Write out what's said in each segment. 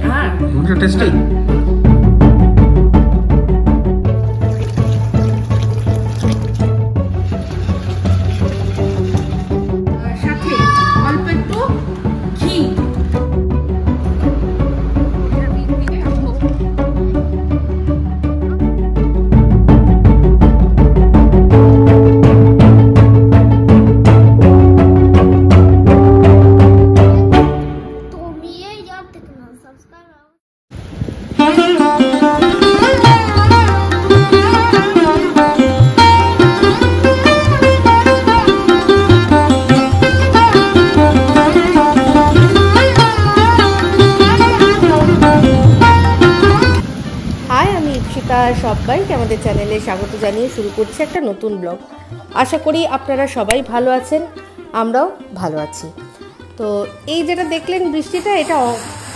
হ্যাঁ টেস্টি। সাথে অল্প একটু ঘি। সবাইকে আমাদের চ্যানেলে স্বাগত জানিয়ে শুরু করছি একটা নতুন ব্লগ। আশা করি আপনারা সবাই ভালো আছেন, আমরাও ভালো আছি। তো এই যেটা দেখলেন বৃষ্টিটা, এটা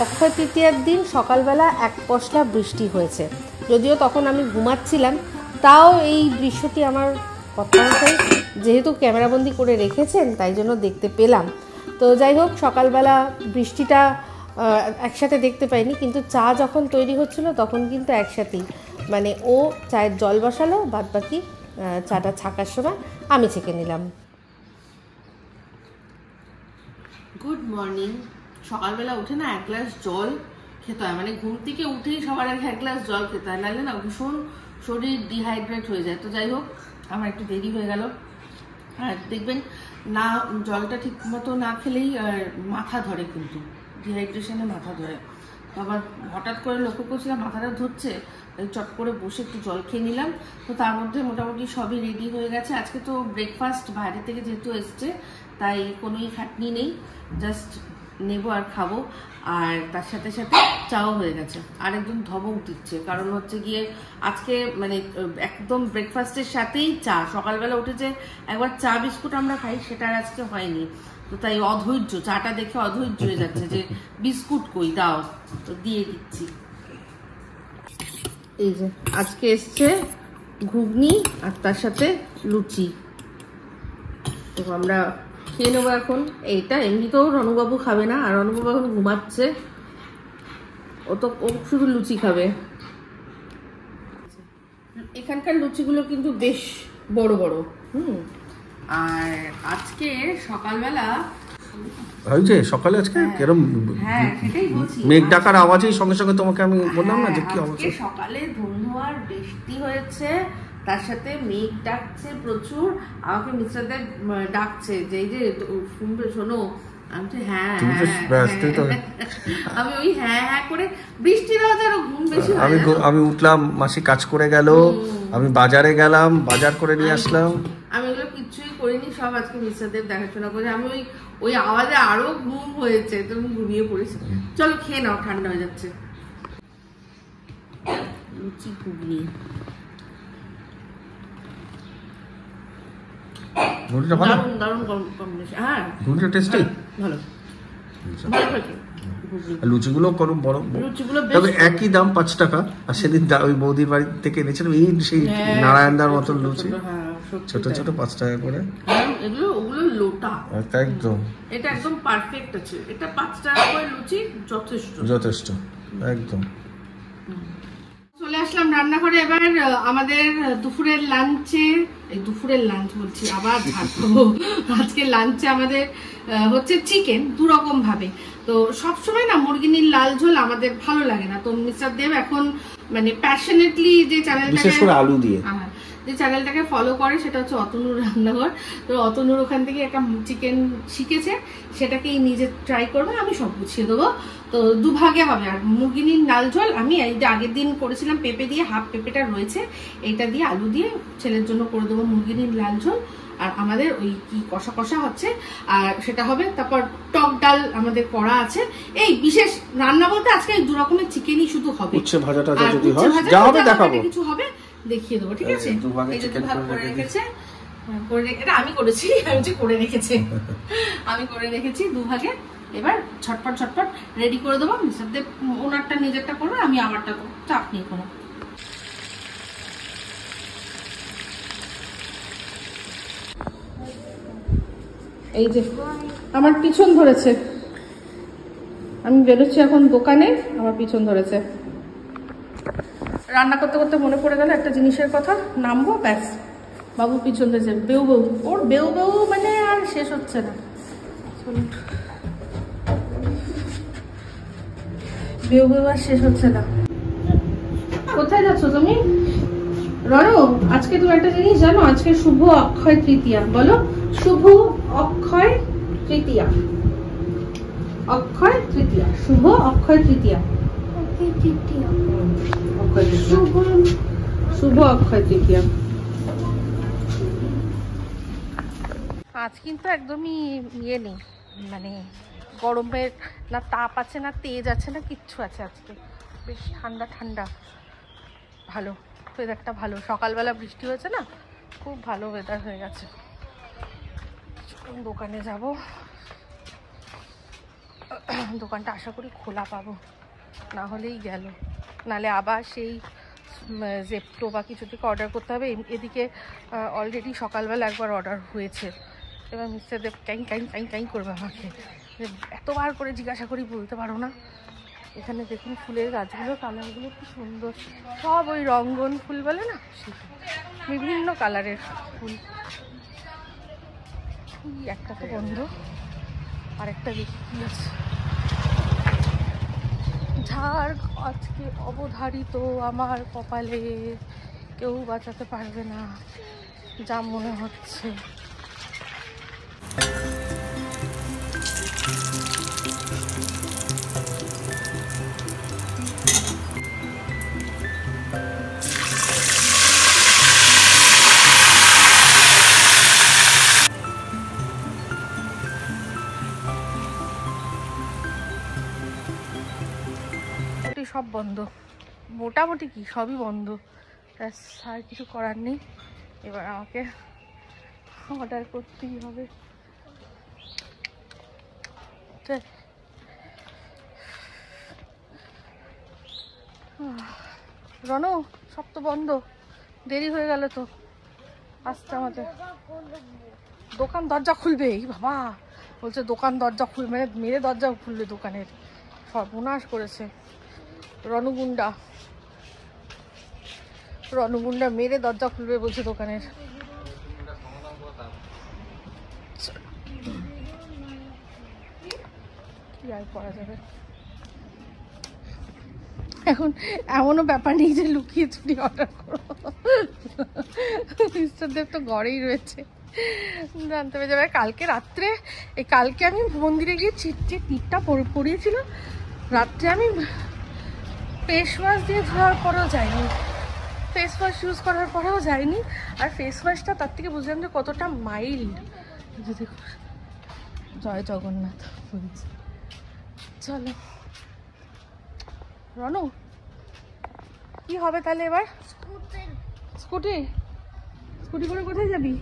অক্ষয় তৃতীয়ার দিন সকালবেলা এক পশলা বৃষ্টি হয়েছে। যদিও তখন আমি ঘুমাচ্ছিলাম, তাও এই দৃশ্যটি আমার কথা অনুযায়ী যেহেতু ক্যামেরাবন্দি করে রেখেছেন তাই জন্য দেখতে পেলাম। তো যাই হোক, সকালবেলা বৃষ্টিটা একসাথে দেখতে পাইনি, কিন্তু চা যখন তৈরি হচ্ছিল তখন কিন্তু একসাথেই, মানে ও চায়ের জল বসালো, বাদ বাকি চাটা ছাকার সময় আমি ছেঁকে নিলাম। Good morning. সকালবেলা উঠে না এক গ্লাস জল খেতে হয়, মানে ঘুম থেকে উঠেই সবার আগে এক গ্লাস জল খেতে হয়, নাহলে না ভীষণ শরীর ডিহাইড্রেট হয়ে যায়। তো যাই হোক, আমার একটু দেরি হয়ে গেল। আর দেখবেন না, জলটা ঠিক মতো না খেলেই মাথা ধরে, কিন্তু ডিহাইড্রেশনে মাথা ধরে। তো আবার হঠাৎ করে লক্ষ্য করছিলাম মাথাটা ধরছে, চট করে বসে একটু জল খেয়ে নিলাম। তো তার মধ্যে মোটামুটি সবই রেডি হয়ে গেছে। আজকে তো ব্রেকফাস্ট বাইরে থেকে যেহেতু এসছে, তাই কোনোই খাটনি নেই, জাস্ট নেবো আর খাবো। আর তার সাথে সাথে চাও হয়ে গেছে, আর একদম ধমক দিচ্ছে, কারণ হচ্ছে গিয়ে আজকে মানে একদম ব্রেকফাস্টের সাথেই চা। সকালবেলা উঠে যে একবার চা বিস্কুট আমরা খাই, সেটা আর আজকে হয়নি। তো তাই অধৈর্য, চাটা দেখে অধৈর্য হয়ে যাচ্ছে যে বিস্কুট কই দাও, তো দিয়ে দিচ্ছি। এই যে আজকে এসছে ঘুগনি আর তার সাথে লুচি, তো আমরা খেয়ে নেবো এখন। এইটা এমনিতেও রণবাবু খাবে না, আর রণবাবু এখন ঘুমাচ্ছে, ও শুধু লুচি খাবে। এখানকার লুচিগুলো কিন্তু বেশ বড় বড়। আর আজকে সকালবেলা সকালে আজকে কেরম মেঘ ডাকার আওয়াজেই সঙ্গে সঙ্গে তোমাকে আমি বললাম না যে কি অবস্থা। সকালে ধুমধুমার বৃষ্টি হয়েছে, তার সাথে মেঘ ডাকছে প্রচুর। আমাকে মিস্টারদের ডাকছে যে এই যে শুনবে, শোনো। আমি হ্যাঁ, আমি ওই হ্যাঁ হ্যাঁ করে বৃষ্টির আওয়াজ আরো ঘুম বেশি। আমি উঠলাম, মাসি কাজ করে গেল, আমি বাজারে গেলাম, বাজার করে নিয়ে আসলাম। আমি ওগুলো কিছুই করিনি, সব আজকে মিস্টারদের দেখাশোনা করে। আমি ওই আওয়াজে আরো ঘুম হয়েছে, তুমি ঘুমিয়ে পড়েছি। চলো খেয়ে নাও, ঠান্ডা হয়ে যাচ্ছে। লুচি ঘুগনি লুচিগুলো বড়, তবে একই দাম 5 টাকা। আর সেদিন ওই বৌদির বাড়ি থেকে এনেছিলাম এই সেই নারায়ণদার মতন লুচি, ছোট ছোট 5 টাকা করে। ওগুলো লোটা একদম, এটা একদম পারফেক্ট আছে। এটা 5 টাকা করে লুচি যথেষ্ট একদম। চলে আসলাম রান্নাঘরে। এবার আমাদের দুপুরের লাঞ্চ বলছি, আবার আজকে লাঞ্চে আমাদের হচ্ছে চিকেন, দুরকম ভাবে। তো সবসময় না মুরগির লাল ঝোল আমাদের ভালো লাগে না। তো মিস্টার দেব এখন মানে প্যাশনেটলি যে চ্যানেলটাকে ফলো করে, সেটা হচ্ছে অতনুর রান্নাঘর। তো অতনুর ওখান থেকে একটা চিকেন শিখেছে, সেটাকেই নিজে ট্রাই করবে, আমি সব গুছিয়ে দেবো। তো দুভাগে হবে। আর মুরগির লাল ঝোল আমি এই যে আগের দিন করেছিলাম পেঁপে দিয়ে, হাফ পেঁপেটা রয়েছে, এইটা দিয়ে আলু দিয়ে ছেলের জন্য করে দেবো মুরগির লাল ঝোল। আর আমাদের ওই কি কষা কষা হচ্ছে, আর সেটা হবে। তারপর টক ডাল আমাদের করা আছে। এই বিশেষ রান্না বলতে আজকে 2 রকমের চিকেনই শুধু হবে। উচ্ছে ভাজাটা যদি হয় যা হবে দেখাবো, কিছু হবে দেখিয়ে দেবো, ঠিক আছে? এই যে দুভাগ করে রেখেছে, এটা আমি করেছি, আমি করে রেখেছি দুভাগে। এবার ঝটপট রেডি করে দেবো। মিস্টারদের ওনারটা নিজেরটা করবে, আমি আমারটা করবো, চাপ নেই কোনো। এই যে আমার পিছন ধরেছে, আমি বেরোচ্ছি এখন দোকানে, আমার পিছন ধরেছে। রান্না করতে করতে মনে পড়ে গেল একটা জিনিসের কথা, নামবো ব্যাস বাবু পিছন ধরেছে, বেউ বেউ, ওর বেউ বেউ মানে আর শেষ হচ্ছে না। বেউ বেউ আর শেষ হচ্ছে না। কোথায় যাচ্ছ তুমি রনু? আজকে তুমি একটা জিনিস জানো, আজকে শুভ অক্ষয় তৃতীয়া। বলো শুভ অক্ষয় তৃতীয়া। অক্ষয় তৃতীয়া, শুভ অক্ষয় তৃতীয়া, শুভ অক্ষয় তৃতীয়া। আজ কিন্তু একদমই ইয়ে নেই, মানে গরমের না তাপ আছে না তেজ আছে না কিচ্ছু আছে। আজকে বেশ ঠান্ডা ঠান্ডা, ভালো ওয়েদারটা ভালো। সকালবেলা বৃষ্টি হয়েছে না, খুব ভালো ওয়েদার হয়ে গেছে। দোকানে যাব, দোকানটা আশা করি খোলা পাবো, না হলেই গেল। নালে আবার সেই জেপ্টো বা কিছু থেকে অর্ডার করতে হবে। এদিকে অলরেডি সকালবেলা একবার অর্ডার হয়েছে। এবার মিস্টার দেব ক্যাং ক্যাং ক্যাং ক্যাং করবে আমাকে, এতবার করে জিজ্ঞাসা করি বলতে পারো না। এখানে দেখুন ফুলের গাছগুলো, কালারগুলো কি সুন্দর, সব ওই রঙ্গন ফুল বলে না, বিভিন্ন কালারের ফুল। একটা তো বন্ধ, আরেকটা দেখি কি আছে। ঝাড় আজকে অবধারিত আমার কপালে, কেউ বাঁচাতে পারবে না যা মনে হচ্ছে। সব বন্ধ, মোটামুটি কি সবই বন্ধ, আর কিছু করার নেই। এবার আমাকে অর্ডার করতেই হবে। রনু সব তো বন্ধ, দেরি হয়ে গেল তো আসতে আমাদের। দোকান দরজা খুলবে, এই বাবা বলছে দোকান দরজা খুলবে, মানে মেরে দরজা খুলবে দোকানের, সর্বনাশ করেছে। রণগুন্ডা মেরে দরজা খুলবে বলছে দোকানের। কি আর করা যাবে এখন, এমনও ব্যাপার নেই যে লুকিয়ে চুরি অর্ডার করো। মিস্টার দেব তো ঘরেই রয়েছে, জানতে পেরে যাবে। কালকে রাত্রে, কালকে আমি মন্দিরে গিয়ে যে টিপটা পরিয়েছিল রাত্রে, আমি ফেস ওয়াশ দিয়ে ধোয়ার পরেও যায়নি, ফেস ওয়াশ ইউজ করার পরেও যায়নি। আর ফেস ওয়াশটা তার থেকে বুঝলাম যে কতটা মাইল্ড। জয় জগন্নাথ। চলো রনু, কি হবে তাহলে এবার? স্কুটি করে কোথায় যাবি?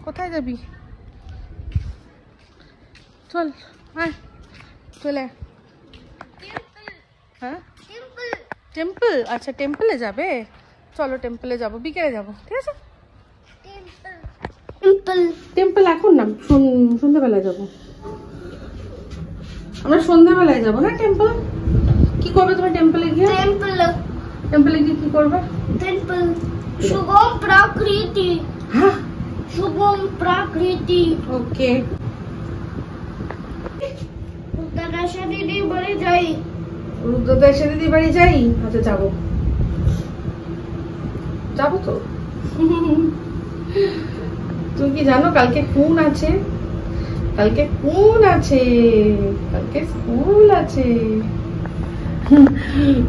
কোথায় যাবি? চল হ্যাঁ চলে। হ্যাঁ টেম্পল, আচ্ছা টেম্পলে যাবে, চলো টেম্পলে যাবো, বিকেলে যাবো, ঠিক আছে। টেম্পল এখন না, সন্ধ্যাবেলায় যাবো আমরা, সন্ধ্যাবেলায় যাবো না টেম্পল। কি করবে তুমি টেম্পলে গিয়ে? টেম্পলে গিয়ে কি করবে? টেম্পল শুভম প্রকৃতি। হ্যাঁ শুভম প্রকৃতি। ওকে, রুদ্রদাসা দিদি বাড়ি যাই। রুদ্রদাসা দিদি বাড়ি যাই, আচ্ছা যাবো, যাবো তো। তুমি কি জানো কালকে কোন আছে? কালকে কোন আছে? কালকে স্কুল আছে।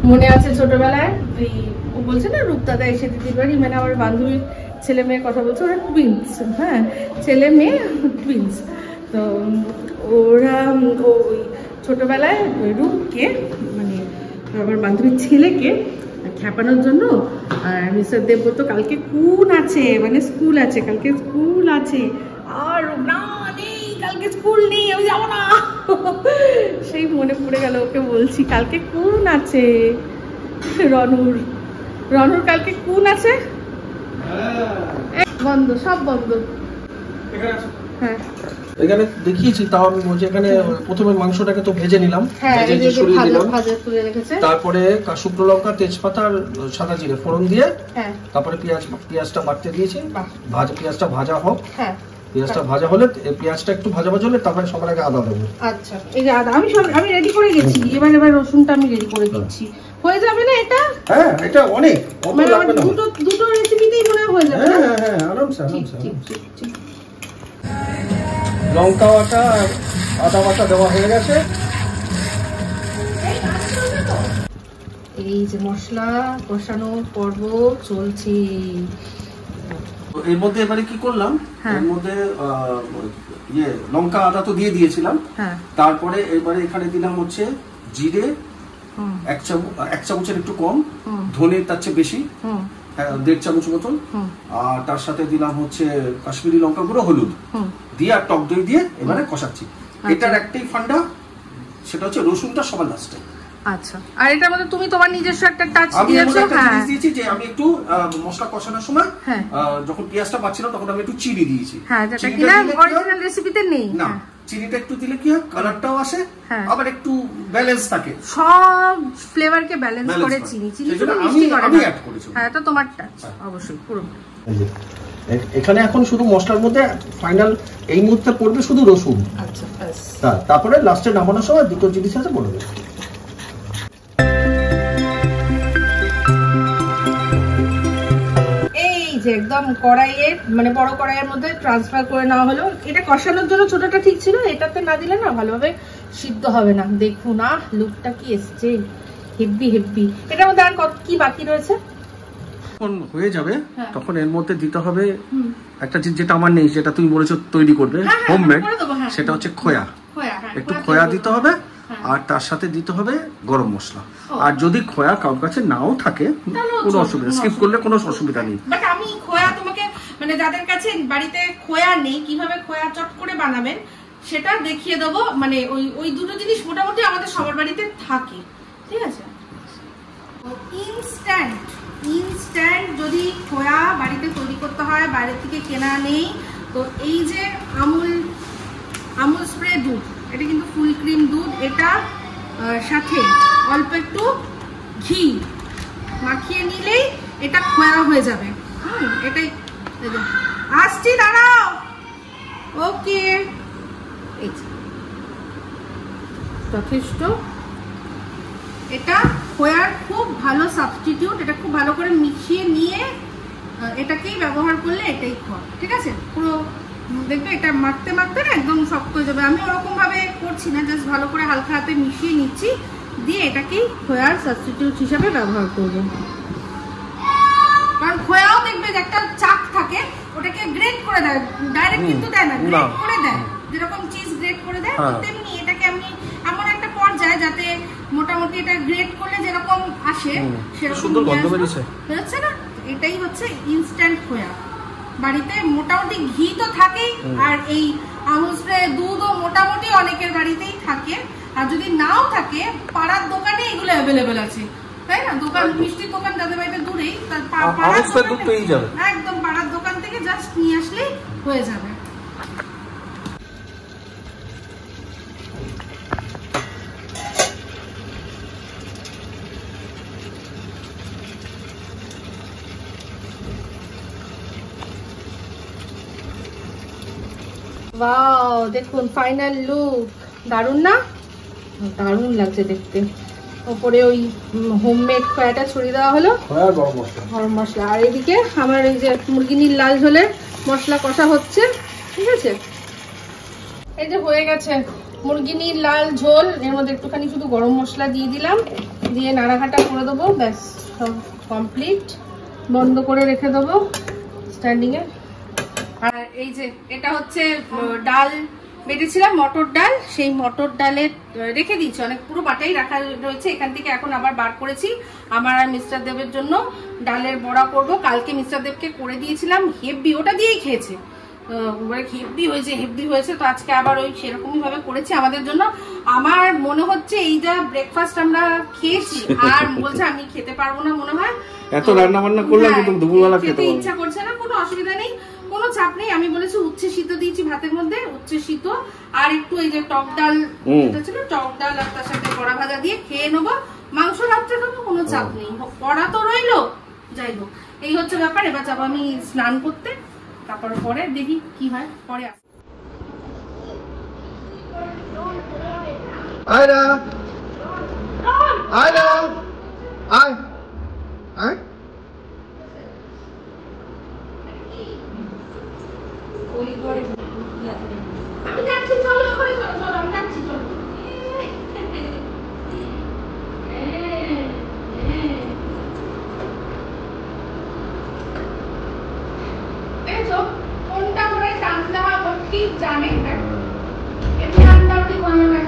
মনে আছে ছোটবেলায় ওই ও বলছে না রূপদাদা এসে দিদির বাড়ি, মানে আমার বান্ধবীর ছেলে মেয়ের কথা বলছে, ওরা টুইন্স, হ্যাঁ ছেলে মেয়ে টুইন্স। তো ওরা ওই ছোটবেলায় ওই রূপকে, মানে আমার বান্ধবীর ছেলেকে খ্যাপানোর জন্য আর মিস্টার দেব বলতো কালকে কোন আছে, মানে স্কুল আছে, কালকে স্কুল আছে। আর না নেই, কালকে স্কুল নেই, আমি যাবো না। সেই মনে পড়ে গেল, ওকে বলছি কালকে কোন আছে। রনুর কালকে কোন আছে? বন্ধ, সব বন্ধ। হ্যাঁ এখানে দেখিয়েছি, তাও আমি বলছি এখানে প্রথমে মাংসটাকে তো ভেজে নিলাম, ভেজে সরিয়ে দিলাম, তারপরে শুকনো লঙ্কা, তেজপাতা আর সাদা জিরে ফোড়ন দিয়ে, তারপরে পেঁয়াজটা বাটতে দিয়েছি, পেঁয়াজটা ভাজা হোক, পেঁয়াজটা ভাজা হলে পেঁয়াজটা একটু ভাজা ভাজা হলে তারপরে সবার আগে আদা দেবো। আচ্ছা, এই যে আদা আমি রেডি করে গেছি, এবার রসুনটা আমি রেডি করে দিচ্ছি। হয়ে যাবে না এটা? হ্যাঁ, এটা অনেক লাগবে না, দুটো রেসিপিতেই মনে হয়ে যাবে। হ্যাঁ হ্যাঁ, আরামসে। লঙ্কা বাটা আদা বাটা দেওয়া হয়ে গেছে। এই যে মশলা কষানোর পর্ব চলছে। এর মধ্যে এবারে কি করলাম, এর মধ্যে লঙ্কা আদা তো দিয়ে দিয়েছিলাম, তারপরে এবারে এখানে দিলাম হচ্ছে জিরে এক চামচের একটু কম, ধনে তার চেয়ে বেশি 1.5 চামচ মতন, আর তার সাথে দিলাম হচ্ছে কাশ্মীরি লঙ্কা গুঁড়ো, হলুদ দিয়ে আর টক দই দিয়ে এবারে কষাচ্ছি। এটার একটাই ফান্ডা, সেটা হচ্ছে রসুনটা সবার লাস্টে। আচ্ছা, আর এটার মধ্যে তুমি তোমার নিজস্ব একটা টাচ দিয়েছো। হ্যাঁ, দিয়েছি যে আমি একটু মশলা কষানোর সময় যখন পেঁয়াজটা পাচ্ছিলাম তখন আমি একটু চিনি দিয়েছি। হ্যাঁ, যেটা কিনা অরিজিনাল রেসিপিতে নেই। না, চিনিটা একটু দিলে কি হয়, কালারটাও আসে, আবার একটু ব্যালেন্স থাকে, সব ফ্লেভারকে ব্যালেন্স করে চিনি শুধু মিষ্টি করে আমি অ্যাড করেছি। হ্যাঁ, এটা তোমার টাচ অবশ্যই পুরো। এখানে এখন শুধু মশলার মধ্যে ফাইনাল এই মুহূর্তে পড়বে শুধু রসুন। আচ্ছা, বাস। তারপরে লাস্টে নামানোর সময় দুটো জিনিস আছে পড়বে। একদম কড়াইয়ের মানে বড় কড়াইয়ের মধ্যে ট্রান্সফার করে নেওয়া হলো। এটা কষানোর জন্য ছোটটা ঠিক ছিল, এটাতে না দিলে না ভালোভাবে সিদ্ধ হবে না। দেখুন না লুকটা কি এসছে, হেভি হেভি। এটার মধ্যে আর কি বাকি রয়েছে? যখন হয়ে যাবে তখন এর মধ্যে দিতে হবে একটা জিনিস যেটা আমার নেই, যেটা তুমি বলেছো তৈরি করবে হোমমেড, সেটা হচ্ছে খোয়া। একটু খোয়া দিতে হবে, আর তার সাথে দিতে হবে গরম মশলা। আর যদি খোয়া কারোর কাছে নাও থাকে কোনো অসুবিধা, স্কিপ করলে কোনো অসুবিধা নেই। বাট আমি খোয়া তোমাকে মানে যাদের কাছে বাড়িতে খোয়া নেই কিভাবে খোয়া চট করে বানাবেন সেটা দেখিয়ে দেবো। মানে ওই দুটো জিনিস মোটামুটি আমাদের সবার বাড়িতে থাকে, ঠিক আছে? ইনস্ট্যান্ট যদি খোয়া বাড়িতে তৈরি করতে হয়, বাইরে থেকে কেনা নেই, তো এই যে আমুল স্প্রে দুধ, এটা কিন্তু ফুল ক্রিম দুধ, এটা সাথে অল্প একটু ঘি মাখিয়ে নিলেই এটা খোয়া হয়ে যাবে। এটাই আসছি, দাঁড়াও। ওকে, যথেষ্ট। এটা খোয়ার খুব ভালো সাবস্টিটিউট, এটা খুব ভালো করে মিশিয়ে নিয়ে এটাকেই ব্যবহার করলে এটাই খোয়া, ঠিক আছে? পুরো দেখবে এটা মাখতে মাখতে না একদম শক্ত হয়ে যাবে। আমি ওরকম ভাবে করছি না, জাস্ট ভালো করে হালকা হাতে মিশিয়ে নিচ্ছি, দিয়ে এটাকেই খোয়ার সাবস্টিটিউট হিসাবে ব্যবহার করব। কারণ খোয়াও দেখবে যে একটা চাক থাকে, ওটাকে গ্রেট করে দেয়, ডাইরেক্ট কিন্তু দেয় না, গ্রেট করে দেয়, যেরকম চিজ গ্রেট করে দেয় তেমনি এটাকে আমি এমন একটা পর্যায়ে যাতে মোটামুটি এটা গ্রেট করলে যেরকম আসে সেরকম হচ্ছে না। এটাই হচ্ছে ইনস্ট্যান্ট খোয়া। বাড়িতে মোটামুটি ঘি তো থাকেই, আর এই আমুল স্প্রে দুধও মোটামুটি অনেকের বাড়িতেই থাকে। আর যদি নাও থাকে, পাড়ার দোকানে এগুলো অ্যাভেলেবেল আছে, তাই না? দোকান, মিষ্টির দোকান যাদের বাড়িতে দূরেই, একদম পাড়ার দোকান থেকে জাস্ট নিয়ে আসলেই হয়ে যাবে। ওয়াও, দেখুন ফাইনাল লুক, দারুণ না? দারুণ লাগছে দেখতে। উপরে ওই হোমমেড খোয়াটা ছড়িয়ে দেওয়া হলো, গরম মশলা। আর এদিকে আমার এই যে মুরগির লাল ঝোলের মশলা কষা হচ্ছে, ঠিক আছে? এই যে হয়ে গেছে মুরগির লাল ঝোল, এর মধ্যে একটুখানি শুধু গরম মশলা দিয়ে দিলাম, দিয়ে নাড়াঘাটা করে দেবো, ব্যাস সব কমপ্লিট। বন্ধ করে রেখে দেবো স্ট্যান্ডিং এ। আর এই যে এটা হচ্ছে ডাল বেটেছিলাম, মটর ডাল, সেই মটর ডালে রেখে দিয়েছি, অনেক পুরো বাটাই রাখা রয়েছে। এখান থেকে এখন আবার বার করেছি আমার আর মিস্টার দেবের জন্য ডালের বড়া করব। কালকে মিস্টার দেবকে করে দিয়েছিলাম, হেভি, ওটা দিয়েই খেয়েছে, হেভি হয়েছে। তো আজকে আবার ওই সেরকমই ভাবে করেছি আমাদের জন্য। আমার মনে হচ্ছে এই যা ব্রেকফাস্ট আমরা খেয়েছি, আর বলছে আমি খেতে পারবো না মনে হয়, এত রান্না বান্না করলাম কিন্তু দুপুরবেলা খেতে ইচ্ছা করছে না। কোনো অসুবিধা নেই, কোনো চাপ নেই। আমি বলেছি উচ্ছে সিদ্ধ দিয়েছি ভাতের মধ্যে, উচ্ছে সিদ্ধ আর একটু এই যে টক ডাল যেটা ছিল, টক ডাল আর তার সাথে কড়া ভাজা দিয়ে খেয়ে নেবো। মাংস রাত্রে খাবো, কোনো চাপ নেই, কড়া তো রইলো। যাই হোক, এই হচ্ছে ব্যাপার। এবার যাবো আমি স্নান করতে, তারপর পরে দেখি কি হয়, পরে আসি। আয়রা আয়রা আয় আয় আমি যাচ্ছি, চলো করে চলো, চলো আমি যাচ্ছি, চলো। কোনটা করে চান্স দেওয়া ঠিক জানে, এমনি আন্দাউটি কোনো না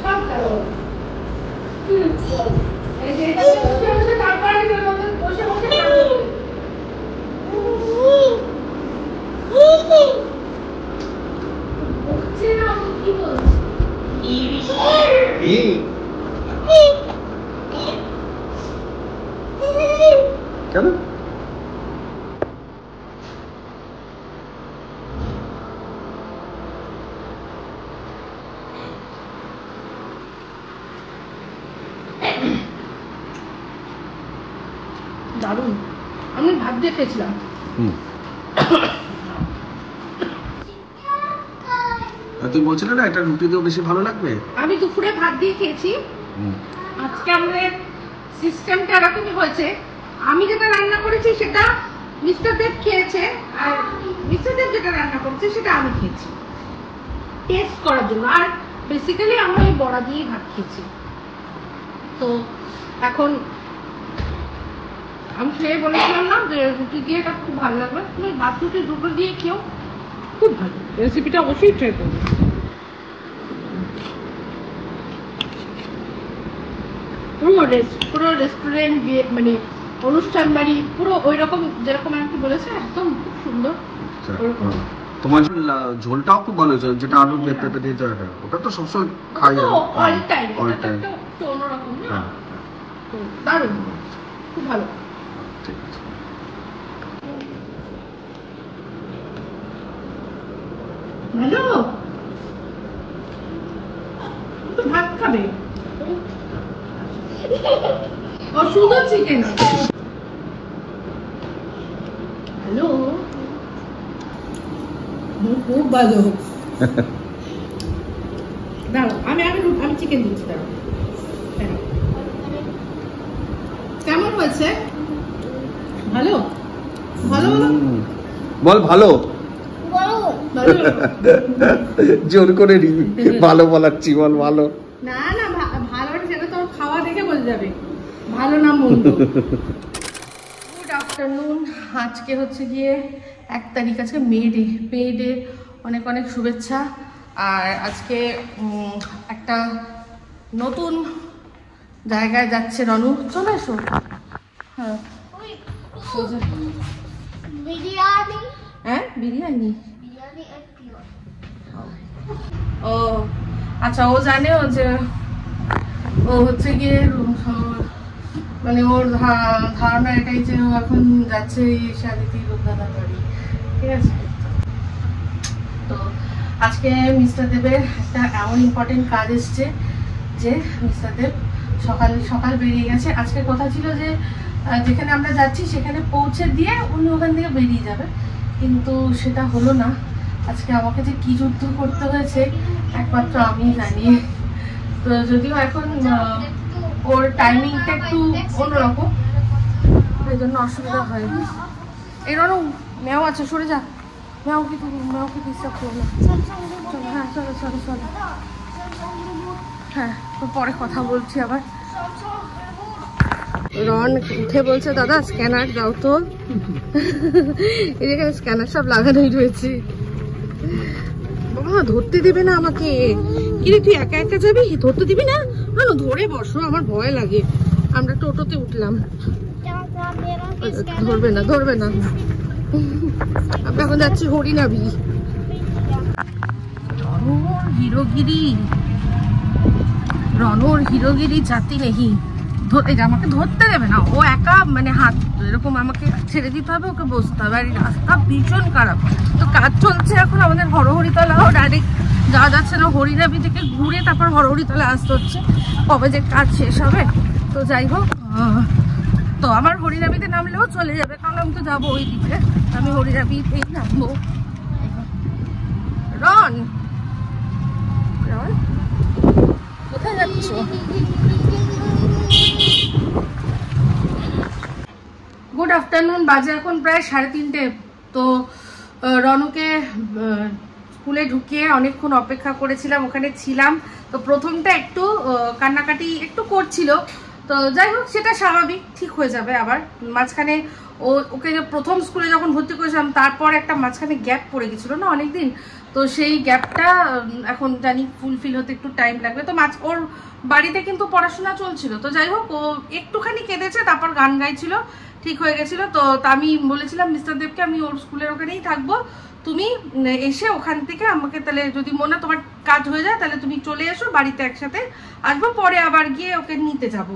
সব করো। এই যে এটা বসে বসে তারপরে বসে বসে কেন দারুণ। আমি ভাত দিয়ে খেয়েছিলাম। তুই বলছিলে না এটা রুটি দিয়েও বেশি ভালো লাগবে। আমি দুপুরে ভাত দিয়ে খেয়েছি। আজকে আমাদের সিস্টেমটা এরকমই হয়েছে, আমি যেটা রান্না করেছি সেটা মিস্টার দেব খেয়েছে, আর মিস্টার দেব যেটা রান্না করেছে সেটা আমি খেয়েছি টেস্ট করার জন্য। আর বেসিক্যালি আমরা এই বড়া দিয়েই ভাত খেয়েছি। তো এখন আমি খেয়ে বলেছিলাম না যে রুটি দিয়ে এটা খুব ভালো লাগবে, তুমি ভাত রুটি দুটো দিয়ে খেও, খুব ভালো। রেসিপিটা অবশ্যই ট্রাই করবে। পুরো রেস্টুরেন্ট মানে অনুষ্ঠান বাড়ি পুরো ওই রকম যেরকম আর কি বলেছে, একদম খুব সুন্দর। তোমার ঝোলটাও খুব ভালো হয়েছে, যেটা আলু পেঁপে দিয়ে তৈরি, ওটা তো সবসময় খাই অল টাইম, এটা তো অন্যরকম না, দারুণ, খুব ভালো। ঠিক আছে, ভালো তো ভাত খাবে। ও সুন্দর চিকেন। হ্যালো, খুব ভালো। দাঁড়াও, আমি চিকেন দিচ্ছি, দাঁড়াও। কেমন হয়েছে? ভালো ভালো বল ভালো। জোর করে ভালো বলাচ্ছি, বল ভালো। না না, ভালো সেটা তোর খাওয়া দেখে বোঝা যাবে ভালো না মন্দ। Good afternoon. আজকে হচ্ছে গিয়ে 1 তারিখ, আজকে মে ডে। অনেক অনেক শুভেচ্ছা। আর আজকে একটা নতুন জায়গায় যাচ্ছে রনু। চলে এসো। হ্যাঁ, বিরিয়ানি। ও আচ্ছা, ও জানে যে ও হচ্ছে গিয়ে মানে ওর ধারণা এটাই যে ও এখন যাচ্ছে শাদিতি রূপদাদার বাড়ি, ঠিক আছে। তো আজকে মিস্টার দেবের একটা এমন ইম্পর্টেন্ট কাজ এসছে যে মিস্টার দেব সকাল সকাল বেরিয়ে গেছে। আজকে কথা ছিল যে যেখানে আমরা যাচ্ছি সেখানে পৌঁছে দিয়ে উনি ওখান থেকে বেরিয়ে যাবে, কিন্তু সেটা হলো না। আজকে আমাকে যে কি যুদ্ধ করতে হয়েছে একমাত্র আমি জানি। তো যদিও এখন ওর টাইমিংটা একটু অন্যরকম, সেই জন্য অসুবিধা হয়নি। এরও মেয়াও আছে, সরে যা। মেয়াওকে ডিস্টার্ব করবো না। চলো, হ্যাঁ চলো চলো চলো। হ্যাঁ, তো পরে কথা বলছি আবার। রন উঠে বলছে দাদা স্ক্যানার দাও তো। এই জায়গায় স্ক্যানার সব লাগানোই রয়েছে। বাবা ধরতে দেবে না আমাকে। কিরে তুই একা একা যাবি, ধরতে দিবি না? না ধরে বসো, আমার ভয় লাগে। আমরা টোটোতে উঠলাম। ধরবে না ধরবে না। আমরা এখন যাচ্ছি হরিনাবি। রনোর হিরোগিরি জাতি নেই। এই যে আমাকে ধরতে দেবে না, ও একা মানে হাত এরকম আমাকে ছেড়ে দিতে হবে, ওকে বসতে হবে। আর এই রাস্তা ভীষণ খারাপ, তো কাজ চলছে এখন আমাদের হরহরিতলাও ডাইরেক্ট যাওয়া যাচ্ছে না, হরিনাবি থেকে ঘুরে তারপর হরহরিতলা আসতে হচ্ছে, কবে যে কাজ শেষ হবে। তো যাই হোক, তো আমার হরিনাবিতে নামলেও চলে যাবে, কারণ আমি তো যাবো ওই দিকে, আমি হরিনাবিতেই নামবো। রন রন কোথায় যাচ্ছ? গুড আফটারনুন, বাজে এখন প্রায় 3:30। তো রনকে স্কুলে ঢুকিয়ে অনেকক্ষণ অপেক্ষা করেছিলাম, ওখানে ছিলাম। তো প্রথমটা একটু কান্নাকাটি একটু করছিল, তো যাই হোক সেটা স্বাভাবিক, ঠিক হয়ে যাবে আবার। মাঝখানে ওকে প্রথম স্কুলে যখন ভর্তি করেছিলাম তারপর একটা মাঝখানে গ্যাপ পড়ে গেছিলো না অনেকদিন, তো সেই গ্যাপটা এখন জানি ফুলফিল হতে একটু টাইম লাগবে। তো ওর বাড়িতে কিন্তু পড়াশোনা চলছিল, তো যাই হোক ও একটুখানি কেঁদেছে, তারপর গান গাইছিল, ঠিক হয়ে গেছিলো। তো আমি বলেছিলাম মিস্টার দেবকে আমি ওর স্কুলের ওখানেই থাকবো, তুমি এসে ওখান থেকে আমাকে তাহলে যদি মনে তোমার কাজ হয়ে যায় তাহলে তুমি চলে এসো, বাড়িতে একসাথে আসবো, পরে আবার গিয়ে ওকে নিতে যাব।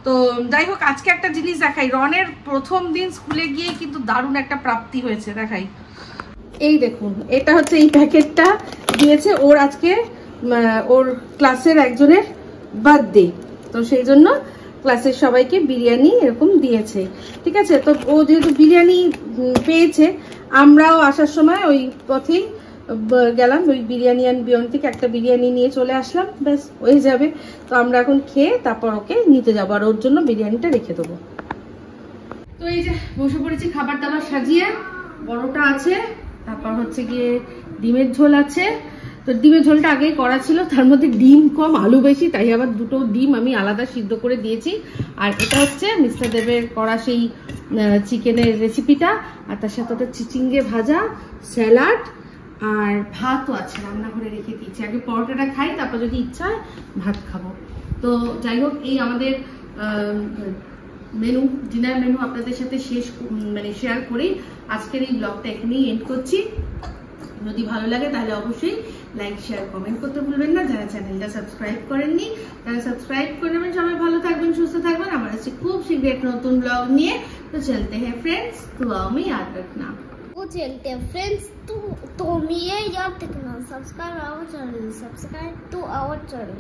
তো যাই হোক আজকে একটা জিনিস দেখাই, রনের প্রথম দিন স্কুলে গিয়ে কিন্তু দারুণ একটা প্রাপ্তি হয়েছে, দেখাই। এই দেখুন, এটা হচ্ছে এই প্যাকেটটা দিয়েছে ওর আজকে, ওর ক্লাসের একজনের বার্থডে, তো সেই জন্য ক্লাসের সবাইকে বিরিয়ানি এরকম দিয়েছে, ঠিক আছে। তো ও যেহেতু বিরিয়ানি পেয়েছে, আমরাও আসার সময় ওই পথেই গেলাম, ওই বিরিয়ানি অ্যান্ড বিয়ন্ড থেকে একটা বিরিয়ানি নিয়ে চলে আসলাম, ব্যাস হয়ে যাবে। তো আমরা এখন খেয়ে তারপর ওকে নিতে যাবো, আর ওর জন্য বিরিয়ানিটা রেখে দেবো। তো এই যে বসে পড়েছি খাবার দাবার সাজিয়ে, বড়টা আছে, তারপর হচ্ছে গিয়ে ডিমের ঝোল আছে। তো ডিমের ঝোলটা আগেই করা ছিল, তার মধ্যে ডিম কম আলু বেশি, তাই আবার দুটো ডিম আমি আলাদা সিদ্ধ করে দিয়েছি। আর এটা হচ্ছে মিস্টার দেবের করা সেই চিকেনের রেসিপিটা, আর তার সাথে ওটা চিচিঙ্গে ভাজা, স্যালাড আর ভাতও আছে, রান্নাঘরে রেখে দিয়েছি। আগে পরোটাটা খাই, তারপর যদি ইচ্ছা হয় ভাত খাবো। তো যাই হোক এই আমাদের মেনু, ডিনার মেনু আপনাদের সাথে শেয়ার করেই আজকের এই ব্লগটা এখানেই এন্ড করছি। যদি ভালো লাগে তাহলে অবশ্যই লাইক শেয়ার কমেন্ট করতে ভুলবেন না। যারা চ্যানেলটা সাবস্ক্রাইব করেননি তারা সাবস্ক্রাইব করে নেবেন। সবাই ভালো থাকবেন, সুস্থ থাকবেন। আমার কাছে খুব শীঘ্রই একটা নতুন ব্লগ নিয়ে। তো চলতে হ্যাঁ फ्रेंड्स, दुआओं में याद रखना। वो चलते हैं फ्रेंड्स, तुम ये याद रखना, सब्सक्राइब टू आवर चैनल।